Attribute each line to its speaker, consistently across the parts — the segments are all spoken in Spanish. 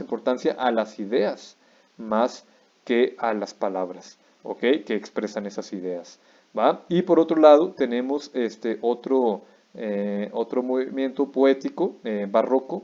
Speaker 1: importancia a las ideas más que a las palabras, ¿ok? Que expresan esas ideas, ¿va? Y por otro lado tenemos otro movimiento poético barroco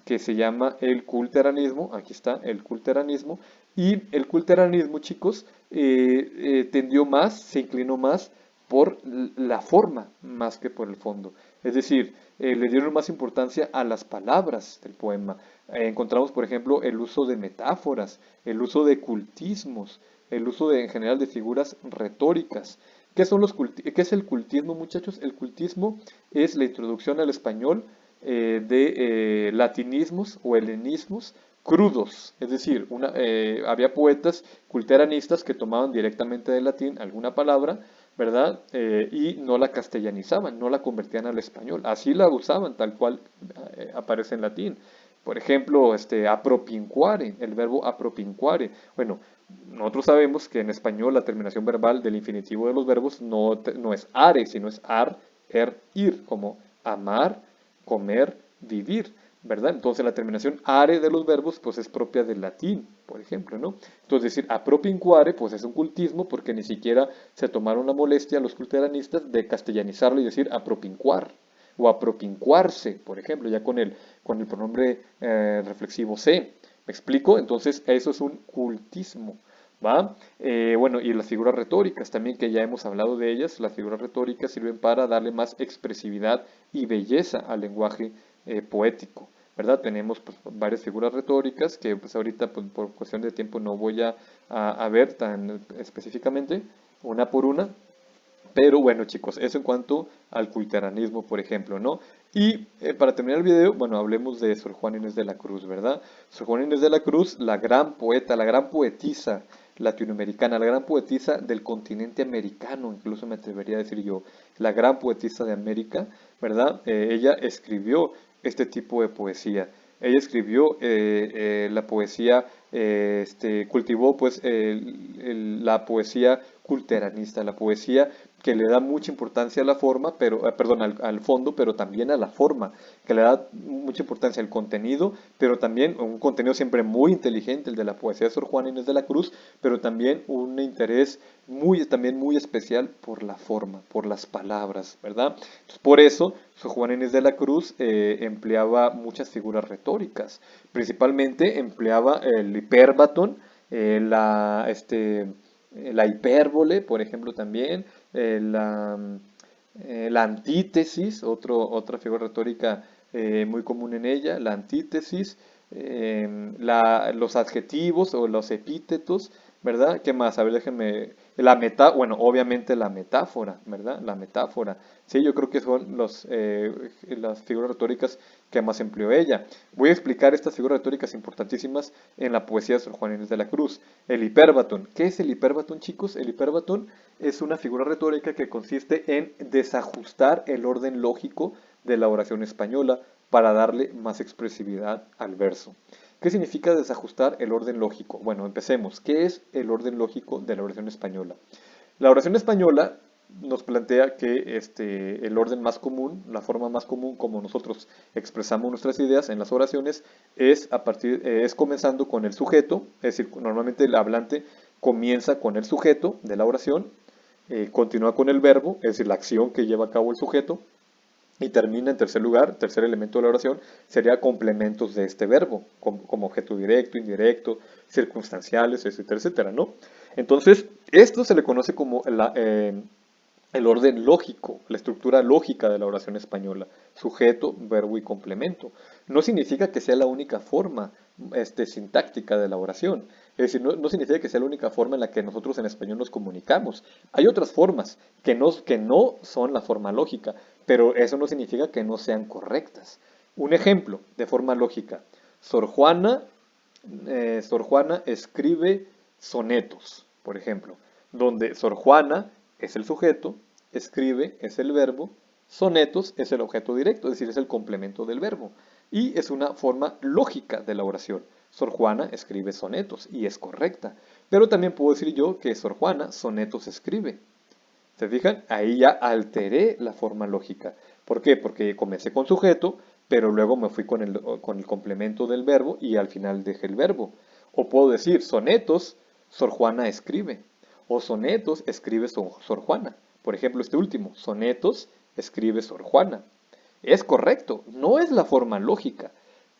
Speaker 1: que se llama el culteranismo. Aquí está el culteranismo. Y el culteranismo, chicos, tendió más, se inclinó más por la forma más que por el fondo. Es decir, le dieron más importancia a las palabras del poema. Encontramos, por ejemplo, el uso de metáforas, el uso de cultismos, el uso en general de figuras retóricas. ¿Qué es el cultismo, muchachos? El cultismo es la introducción al español de latinismos o helenismos crudos, es decir, había poetas culteranistas que tomaban directamente del latín alguna palabra, ¿verdad? Y no la castellanizaban, no la convertían al español, así la usaban tal cual aparece en latín. Por ejemplo, apropinquare, el verbo apropinquare. Bueno, nosotros sabemos que en español la terminación verbal del infinitivo de los verbos no es are, sino es ar, ir, como amar, comer, vivir, ¿verdad? Entonces la terminación are de los verbos pues es propia del latín, por ejemplo, ¿no? Entonces decir apropinquare pues es un cultismo porque ni siquiera se tomaron la molestia los culteranistas de castellanizarlo y decir apropinquar o apropincuarse, por ejemplo, ya con el pronombre reflexivo se. ¿Me explico? Entonces eso es un cultismo. ¿Va? Bueno, y las figuras retóricas también, que ya hemos hablado de ellas, las figuras retóricas sirven para darle más expresividad y belleza al lenguaje poético, ¿verdad? Tenemos pues, varias figuras retóricas que pues ahorita pues, por cuestión de tiempo no voy a ver tan específicamente, una por una, pero bueno, chicos, eso en cuanto al culteranismo, por ejemplo, ¿no? Y para terminar el video, bueno, hablemos de Sor Juana Inés de la Cruz, ¿verdad? Sor Juana Inés de la Cruz, la gran poeta, la gran poetisa latinoamericana, la gran poetisa del continente americano, incluso me atrevería a decir yo, la gran poetisa de América, ¿verdad? Ella escribió este tipo de poesía. Ella escribió la poesía, cultivó pues la poesía culteranista, la poesía que le da mucha importancia a la forma, pero, perdón, al fondo, pero también a la forma, que le da mucha importancia al contenido, pero también un contenido siempre muy inteligente, el de la poesía de Sor Juana Inés de la Cruz, pero también un interés también muy especial por la forma, por las palabras, ¿verdad? Entonces, por eso, Sor Juana Inés de la Cruz empleaba muchas figuras retóricas, principalmente empleaba el hiperbatón, la hipérbole, por ejemplo, también, la antítesis, otra figura retórica muy común en ella, la antítesis, los adjetivos o los epítetos, ¿verdad? ¿Qué más? A ver, déjenme. Bueno, obviamente la metáfora, ¿verdad? La metáfora. Sí, yo creo que son las figuras retóricas que más empleó ella. Voy a explicar estas figuras retóricas importantísimas en la poesía de Sor Juana Inés de la Cruz. El hiperbatón. ¿Qué es el hiperbatón, chicos? El hiperbatón es una figura retórica que consiste en desajustar el orden lógico de la oración española para darle más expresividad al verso. ¿Qué significa desajustar el orden lógico? Bueno, empecemos. ¿Qué es el orden lógico de la oración española? La oración española nos plantea que el orden más común, la forma más común como nosotros expresamos nuestras ideas en las oraciones es comenzando con el sujeto, es decir, normalmente el hablante comienza con el sujeto de la oración, continúa con el verbo, es decir, la acción que lleva a cabo el sujeto, y termina en tercer lugar, tercer elemento de la oración, sería complementos de este verbo, como objeto directo, indirecto, circunstanciales, etcétera, etcétera, ¿no? Entonces, esto se le conoce como el orden lógico, la estructura lógica de la oración española, sujeto, verbo y complemento. No significa que sea la única forma sintáctica de la oración, es decir, no significa que sea la única forma en la que nosotros en español nos comunicamos. Hay otras formas que no son la forma lógica, pero eso no significa que no sean correctas. Un ejemplo de forma lógica, Sor Juana, Sor Juana escribe sonetos, por ejemplo, donde Sor Juana es el sujeto, escribe es el verbo, sonetos es el objeto directo, es decir, es el complemento del verbo. Y es una forma lógica de la oración. Sor Juana escribe sonetos y es correcta. Pero también puedo decir yo que Sor Juana sonetos escribe. ¿Se fijan? Ahí ya alteré la forma lógica. ¿Por qué? Porque comencé con sujeto, pero luego me fui con el complemento del verbo y al final dejé el verbo. O puedo decir, sonetos, Sor Juana escribe. O sonetos, escribe Sor Juana. Por ejemplo, este último, sonetos, escribe Sor Juana. Es correcto, no es la forma lógica,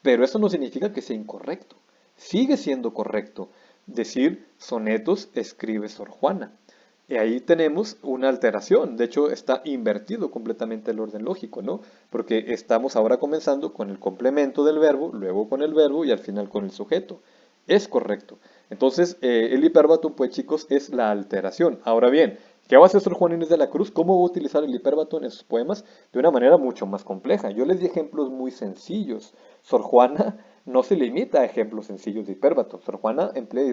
Speaker 1: pero eso no significa que sea incorrecto. Sigue siendo correcto decir sonetos, escribe Sor Juana. Y ahí tenemos una alteración, de hecho está invertido completamente el orden lógico, ¿no? Porque estamos ahora comenzando con el complemento del verbo, luego con el verbo y al final con el sujeto. Es correcto. Entonces, el hiperbatón, pues chicos, es la alteración. Ahora bien, ¿qué va a hacer Sor Juana Inés de la Cruz? ¿Cómo va a utilizar el hiperbatón en sus poemas? De una manera mucho más compleja. Yo les di ejemplos muy sencillos. Sor Juana no se limita a ejemplos sencillos de hiperbatón. Sor Juana emplea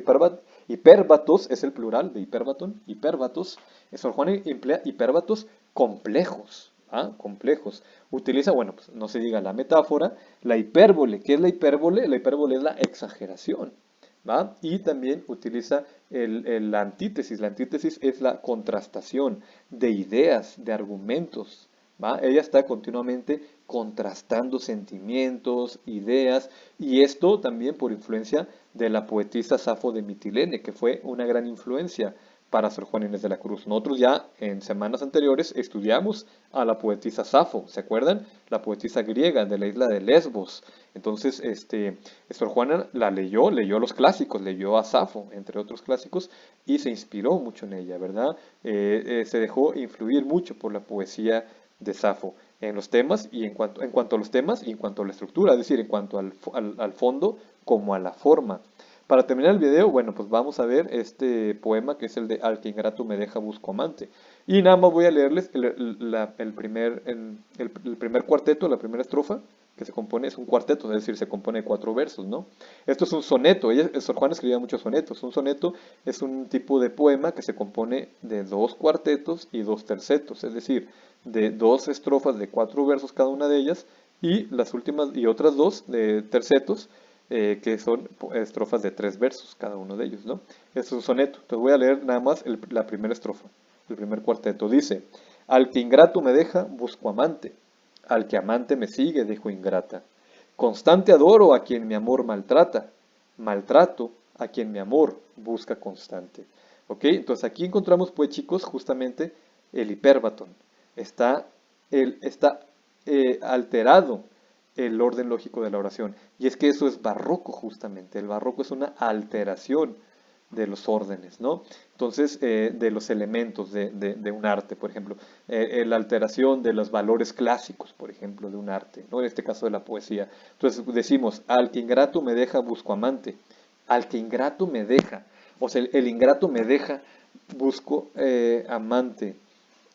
Speaker 1: hiperbatos, es el plural de hiperbatón, hiperbatos. Sor Juana emplea hiperbatos complejos. ¿Ah? Complejos. Utiliza, bueno, pues no se diga la metáfora, la hipérbole. ¿Qué es la hipérbole? La hipérbole es la exageración. ¿Va? Y también utiliza la antítesis. La antítesis es la contrastación de ideas, de argumentos. ¿Va? Ella está continuamente contrastando sentimientos, ideas, y esto también por influencia de la poetisa Safo de Mitilene, que fue una gran influencia para Sor Juana Inés de la Cruz. Nosotros ya en semanas anteriores estudiamos a la poetisa Safo, ¿se acuerdan? La poetisa griega de la isla de Lesbos. Entonces, Sor Juana la leyó los clásicos, leyó a Safo, entre otros clásicos, y se inspiró mucho en ella, ¿verdad? Se dejó influir mucho por la poesía de Safo en los temas y en cuanto a los temas y en cuanto a la estructura, es decir, en cuanto al fondo como a la forma. Para terminar el video, bueno, pues vamos a ver este poema que es el de Al que ingrato me deja busco amante. Y nada más voy a leerles el primer cuarteto, la primera estrofa, que se compone, es un cuarteto, es decir, se compone de 4 versos, ¿no? Esto es un soneto, Sor Juana escribía muchos sonetos. Un soneto es un tipo de poema que se compone de 2 cuartetos y 2 tercetos, es decir, de 2 estrofas de 4 versos cada una de ellas y las últimas y otras 2 de tercetos que son estrofas de 3 versos cada uno de ellos, ¿no? Es un soneto. Entonces voy a leer nada más la primera estrofa, el primer cuarteto. Dice, al que ingrato me deja, busco amante. Al que amante me sigue, dejo ingrata. Constante adoro a quien mi amor maltrata. Maltrato a quien mi amor busca constante. ¿Ok? Entonces aquí encontramos, pues chicos, justamente el hiperbatón. Está alterado el orden lógico de la oración. Y es que eso es barroco justamente. El barroco es una alteración de los órdenes, ¿no? Entonces, de los elementos de un arte, por ejemplo, la alteración de los valores clásicos, por ejemplo, de un arte, ¿no? En este caso de la poesía. Entonces decimos, al que ingrato me deja, busco amante. Al que ingrato me deja. O sea, el ingrato me deja, busco amante.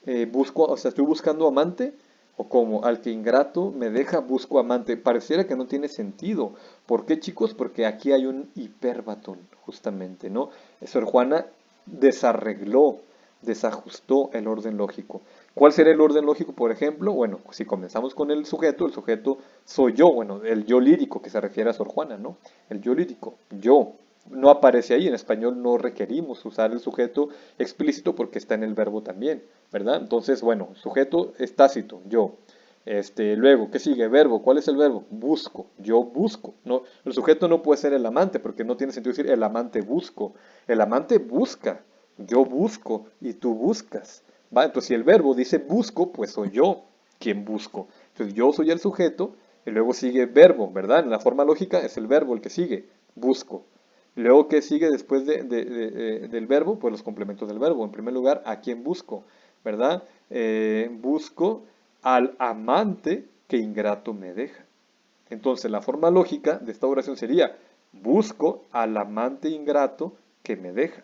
Speaker 1: O sea, estoy buscando amante, o como al que ingrato me deja, busco amante. Pareciera que no tiene sentido. ¿Por qué, chicos? Porque aquí hay un hiperbatón, justamente, ¿no? Sor Juana desarregló, desajustó el orden lógico. ¿Cuál sería el orden lógico, por ejemplo? Bueno, si comenzamos con el sujeto soy yo, bueno, el yo lírico que se refiere a Sor Juana, ¿no? El yo lírico, yo. No aparece ahí, en español no requerimos usar el sujeto explícito porque está en el verbo también, ¿verdad? Entonces, bueno, sujeto es tácito, yo. Luego, ¿qué sigue? Verbo, ¿cuál es el verbo? Busco, yo busco. No, el sujeto no puede ser el amante porque no tiene sentido decir el amante busco. El amante busca, yo busco y tú buscas. ¿Va? Entonces, si el verbo dice busco, pues soy yo quien busco. Entonces, yo soy el sujeto y luego sigue verbo, ¿verdad? En la forma lógica es el verbo el que sigue, busco. Luego, ¿qué sigue después del verbo? Pues los complementos del verbo. En primer lugar, ¿a quién busco? ¿Verdad? Busco al amante que ingrato me deja. Entonces, la forma lógica de esta oración sería, busco al amante ingrato que me deja.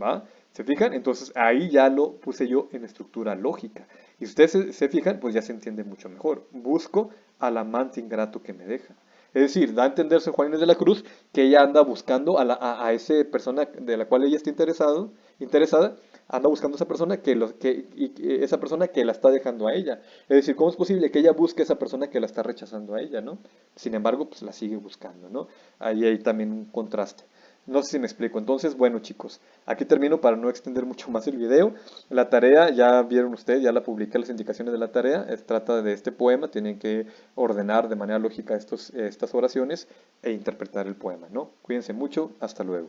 Speaker 1: ¿Va? ¿Se fijan? Entonces ahí ya lo puse yo en estructura lógica. Y si ustedes se fijan, pues ya se entiende mucho mejor. Busco al amante ingrato que me deja. Es decir, da a entender San Juan Inés de la Cruz que ella anda buscando a esa persona de la cual ella está interesada, anda buscando a esa persona esa persona que la está dejando a ella. Es decir, ¿cómo es posible que ella busque a esa persona que la está rechazando a ella, ¿no? Sin embargo, pues la sigue buscando, ¿no? Ahí hay también un contraste. No sé si me explico. Entonces, bueno chicos, aquí termino para no extender mucho más el video. La tarea, ya vieron ustedes, ya la publiqué las indicaciones de la tarea. Trata de este poema, tienen que ordenar de manera lógica estas oraciones e interpretar el poema, ¿no? Cuídense mucho, hasta luego.